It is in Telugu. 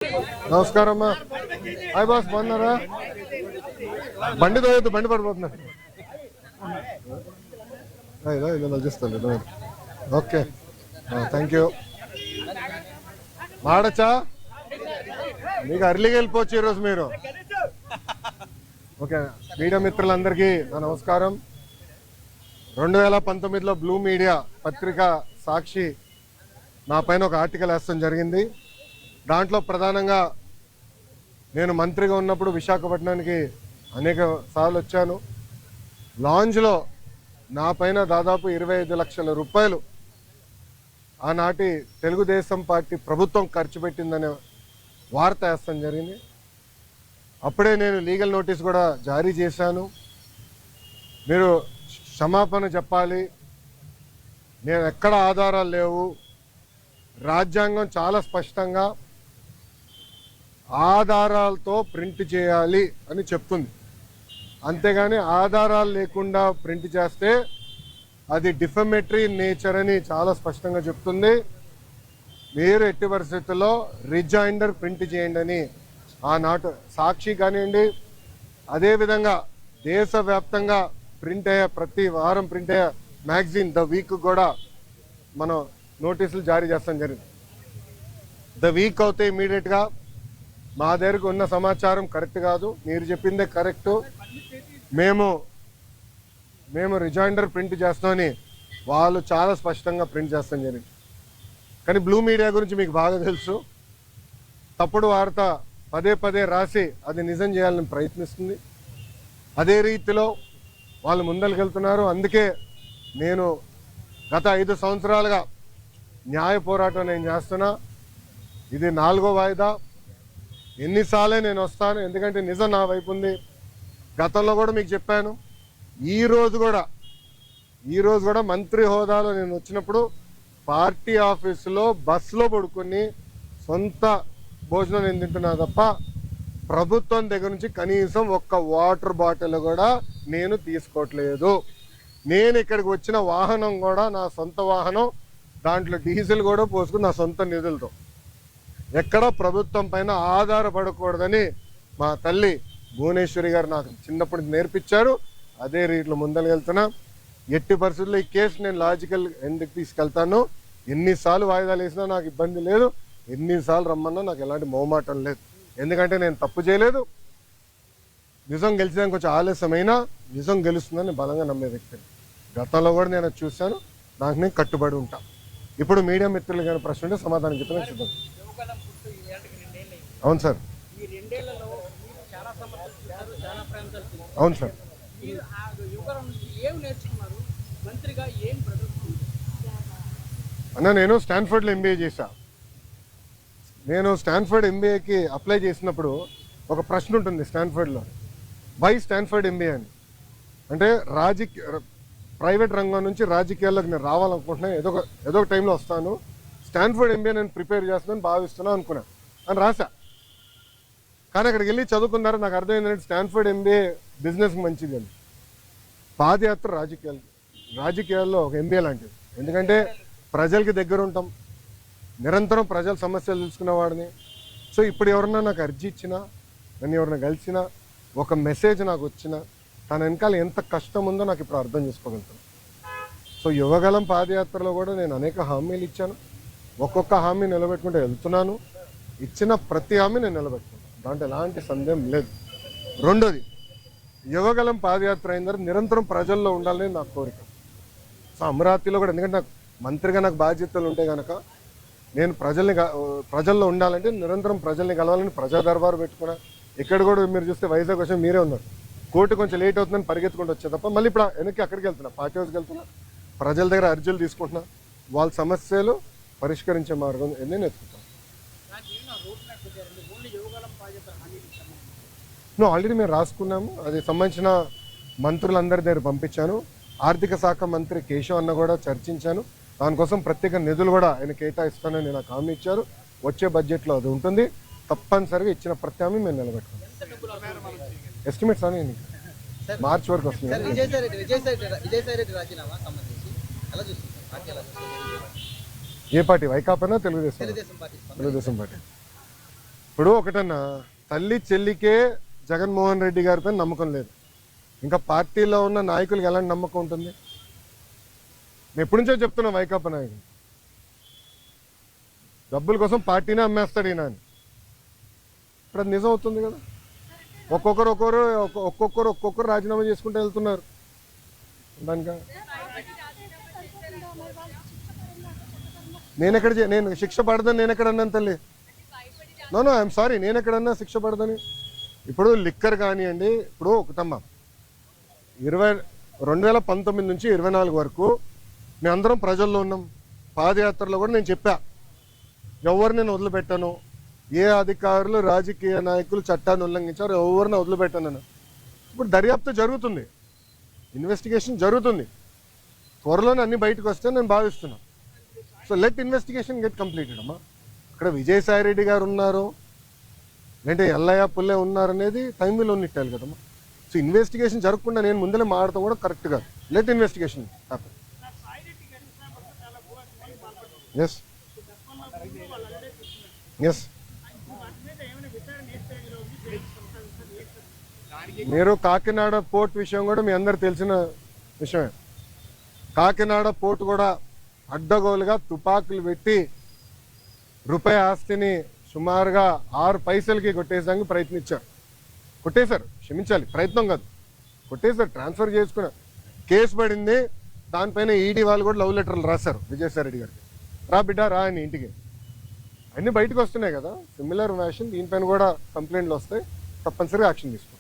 నమస్కారం అమ్మా. హాయ్ బాస్, బాగున్నారా? బండి తోయొద్దు, బండి పడిపోతున్నా. ఇలా చూస్తాను. Okay, thank you. మాడచ్చా, మీకు అర్లీగా వెళ్ళిపోవచ్చు ఈరోజు మీరు. ఓకే, మీడియా మిత్రులందరికీ నా నమస్కారం. 2019లో బ్లూ మీడియా పత్రిక సాక్షి నా పైన ఒక ఆర్టికల్ వేస్తాం జరిగింది. దాంట్లో ప్రధానంగా నేను మంత్రిగా ఉన్నప్పుడు విశాఖపట్నానికి అనేక సార్లు వచ్చాను. లాంజ్లో నా పైన దాదాపు 25 లక్షల రూపాయలు ఆనాటి తెలుగుదేశం పార్టీ ప్రభుత్వం ఖర్చు పెట్టిందనే వార్త వేస్తాం జరిగింది. అప్పుడే నేను లీగల్ నోటీస్ కూడా జారీ చేశాను. మీరు క్షమాపణ చెప్పాలి, నేను ఎక్కడ ఆధారాలు లేవు, రాజ్యాంగం చాలా స్పష్టంగా ఆధారాలతో ప్రింట్ చేయాలి అని చెప్తుంది. అంతేగాని ఆధారాలు లేకుండా ప్రింట్ చేస్తే అది డిఫమేటరీ నేచర్ అని చాలా స్పష్టంగా చెప్తుంది. మీరు ఎట్టి పరిస్థితుల్లో రిజైండర్ ప్రింట్ చేయండి అని ఆనాటి సాక్షి కానివ్వండి, అదేవిధంగా దేశవ్యాప్తంగా ప్రింట్ అయ్యే ప్రతి వారం ప్రింట్ అయ్యే మ్యాగజైన్ ద వీక్ కూడా మనం నోటీసులు జారీ చేస్తాం జరిగింది. ద వీక్ అవుతే ఇమీడియట్గా మా దగ్గరకు ఉన్న సమాచారం కరెక్ట్ కాదు, మీరు చెప్పిందే కరెక్టు, మేము రిజైండర్ ప్రింట్ చేస్తామని వాళ్ళు చాలా స్పష్టంగా ప్రింట్ చేస్తాం జరిగింది. కానీ బ్లూ మీడియా గురించి మీకు బాగా తెలుసు. తప్పుడు వార్త పదే పదే రాసి అది నిజం చేయాలని ప్రయత్నిస్తుంది. అదే రీతిలో వాళ్ళు ముందరికెళ్తున్నారు. అందుకే నేను గత 5 సంవత్సరాలుగా న్యాయ పోరాటం నేను చేస్తున్నా. ఇది 4వ వాయిదా. ఎన్నిసార్లే నేను వస్తాను, ఎందుకంటే నిజం నా వైపు ఉంది. గతంలో కూడా మీకు చెప్పాను. ఈరోజు కూడా మంత్రి హోదాలో నేను వచ్చినప్పుడు పార్టీ ఆఫీసులో బస్సులో పడుకొని సొంత భోజనం నేను తింటున్నా తప్ప ప్రభుత్వం దగ్గర నుంచి కనీసం ఒక్క వాటర్ బాటిల్ కూడా నేను తీసుకోవట్లేదు. నేను ఇక్కడికి వచ్చిన వాహనం కూడా నా సొంత వాహనం, దాంట్లో డీజిల్ కూడా పోసుకుని నా సొంత నిధులతో, ఎక్కడ ప్రభుత్వం పైన ఆధారపడకూడదని మా తల్లి భువనేశ్వరి గారు నాకు చిన్నప్పటి నేర్పించారు. అదే రీతిలో ముందరకెళ్తున్నా. ఎట్టి పరిస్థితుల్లో ఈ కేసు నేను లాజికల్ ఎందుకు తీసుకెళ్తాను. ఎన్నిసార్లు వాయిదాలు వేసినా నాకు ఇబ్బంది లేదు, ఎన్నిసార్లు రమ్మన్నా నాకు ఎలాంటి మొహమాటం లేదు. ఎందుకంటే నేను తప్పు చేయలేదు. నిజం గెలిచడానికి కొంచెం ఆలస్యమైనా నిజం గెలుస్తుందని బలంగా నమ్మే వ్యక్తిని. గతంలో కూడా నేను చూశాను, నాకు నేను కట్టుబడి ఉంటా. ఇప్పుడు మీడియా మిత్రులు కానీ ప్రశ్న ఉంటే సమాధానం చెప్పిన సిద్ధం. అవును సార్, అవును సార్. అన్న, నేను స్టాన్ఫర్డ్లో ఎంబీఏ చేశా. నేను స్టాన్ఫర్డ్ ఎంబీఏకి అప్లై చేసినప్పుడు ఒక ప్రశ్న ఉంటుంది స్టాన్ఫర్డ్లో, వై స్టాన్ఫర్డ్ ఎంబీఏ అని. అంటే ప్రైవేట్ రంగం నుంచి రాజకీయాల్లోకి నేను రావాలనుకుంటున్నాను, ఏదో ఒక టైంలో వస్తాను, స్టాన్ఫర్డ్ ఎంబీఏ నేను ప్రిపేర్ చేస్తున్నాను భావిస్తున్నాను అనుకున్నాను అని రాశా. కానీ అక్కడికి వెళ్ళి చదువుకున్నారు, నాకు అర్థమైందంటే స్టాన్ఫర్డ్ ఎంబీఏ బిజినెస్కి మంచిది అని. పాదయాత్ర రాజకీయాల్లో ఒక ఎంబీఏ లాంటిది. ఎందుకంటే ప్రజలకి దగ్గర ఉంటాం, నిరంతరం ప్రజల సమస్యలు తెలుసుకునేవాడిని. సో ఇప్పుడు ఎవరన్నా నాకు అర్జీ ఇచ్చినా, నన్ను ఎవరైనా కలిసినా, ఒక మెసేజ్ నాకు వచ్చినా, తన వెనకాల ఎంత కష్టం ఉందో నాకు ఇప్పుడు అర్థం చేసుకోగలుగుతాను. సో యువగలం పాదయాత్రలో కూడా నేను అనేక హామీలు ఇచ్చాను. ఒక్కొక్క హామీ నిలబెట్టుకుంటూ వెళ్తున్నాను. ఇచ్చిన ప్రతి హామీ నేను నిలబెట్టుకున్నాను, దాంట్లో ఎలాంటి సందేహం లేదు. రెండోది, యువగలం పాదయాత్ర అయిన తర్వాత నిరంతరం ప్రజల్లో ఉండాలని నా కోరిక. సో అమరావతిలో కూడా, ఎందుకంటే నాకు మంత్రిగా నాకు బాధ్యతలు ఉంటాయి కనుక నేను ప్రజల్లో ఉండాలంటే నిరంతరం ప్రజల్ని కలవాలని ప్రజా దర్బారు పెట్టుకున్నా. ఇక్కడ కూడా మీరు చూస్తే వైజాగ్ వచ్చి మీరే ఉన్నారు, కోర్టు కొంచెం లేట్ అవుతుందని పరిగెత్తుకుంటూ వచ్చే తప్ప మళ్ళీ ఇప్పుడు వెనక్కి అక్కడికి వెళ్తున్నా, పార్టీ హౌస్కి వెళ్తున్నా, ప్రజల దగ్గర అర్జీలు తీసుకుంటున్నా, వాళ్ళ సమస్యలు పరిష్కరించే మార్గం నేను ఎత్తుకుంటాను. ఆల్రెడీ మేము రాసుకున్నాము, అది సంబంధించిన మంత్రులందరి దగ్గర పంపించాను. ఆర్థిక శాఖ మంత్రి కేశవ్ అన్న కూడా చర్చించాను. దానికోసం ప్రత్యేక నిధులు కూడా ఆయన కేటాయిస్తానని నాకు హామీ ఇచ్చారు. వచ్చే బడ్జెట్లో అది ఉంటుంది. తప్పనిసరిగా ఇచ్చిన ప్రతి హామీ మేము నిలబెట్టుకున్నాం. ఎస్టిమేట్స్ అని మార్చి వరకు వస్తుంది. ఏ పార్టీ? వైకాపానా తెలుగుదేశం? తెలుగుదేశం పార్టీ. ఇప్పుడు ఒకటన్నా, తల్లి చెల్లికే జగన్మోహన్ రెడ్డి గారిపై నమ్మకం లేదు, ఇంకా పార్టీలో ఉన్న నాయకులకు ఎలాంటి నమ్మకం ఉంటుంది? నేను ఎప్పటి నుంచో చెప్తున్నా వైకాపా నాయకులు డబ్బుల కోసం పార్టీనే అమ్మేస్తాడు ఈయన అని. ఇప్పుడు అది నిజం అవుతుంది కదా. ఒక్కొక్కరు రాజీనామా చేసుకుంటూ వెళ్తున్నారు. దానికా నేను శిక్ష పడదని నేను ఎక్కడ అన్నాను తల్లి? నో ఐఎమ్ సారీ, నేను ఎక్కడన్నా శిక్ష పడదని? ఇప్పుడు లిక్కర్ కానివ్వండి, ఇప్పుడు ఒకటమ్మా 2019 నుంచి 24 వరకు మేమందరం ప్రజల్లో ఉన్నాం. పాదయాత్రలో కూడా నేను చెప్పా, ఎవరు నేను వదిలిపెట్టాను, ఏ అధికారులు రాజకీయ నాయకులు చట్టాన్ని ఉల్లంఘించారు ఎవరిని వదిలిపెట్టాను. ఇప్పుడు దర్యాప్తు జరుగుతుంది, ఇన్వెస్టిగేషన్ జరుగుతుంది, త్వరలోనే అన్ని బయటకు వస్తే నేను భావిస్తున్నా. So let investigation get completed అమ్మా. ఇక్కడ విజయసాయి రెడ్డి గారు ఉన్నారు, లేదంటే ఎల్లయ్య పుల్లే ఉన్నారు అనేది టైంలో ఉన్నట్టాలి కదమ్మా. సో ఇన్వెస్టిగేషన్ జరగకుండా నేను ముందరే మాడతాం కూడా కరెక్ట్ కాదు. Let investigation happen. Yes yes మీరు కాకినాడ పోర్ట్ విషయం కూడా మీ అందరు తెలిసిన విషయమే. కాకినాడ పోర్ట్ కూడా అడ్డగోలుగా తుపాకులు పెట్టి రూపాయి ఆస్తిని సుమారుగా 6 పైసలకి కొట్టేసానికి ప్రయత్నించారు. కొట్టేశారు, క్షమించాలి, ప్రయత్నం కాదు, కొట్టేశారు, ట్రాన్స్ఫర్ చేసుకున్నారు. కేసు పడింది, దానిపైన ఈడీ వాళ్ళు కూడా లవ్ లెటర్లు రాశారు విజయసాయి రెడ్డి గారికి, రా బిడ్డ రా అని ఇంటికి. అన్నీ బయటకు వస్తున్నాయి కదా. సిమిలర్ వ్యాషన్ దీనిపైన కూడా కంప్లైంట్లు వస్తాయి, తప్పనిసరిగా యాక్షన్ తీసుకోండి.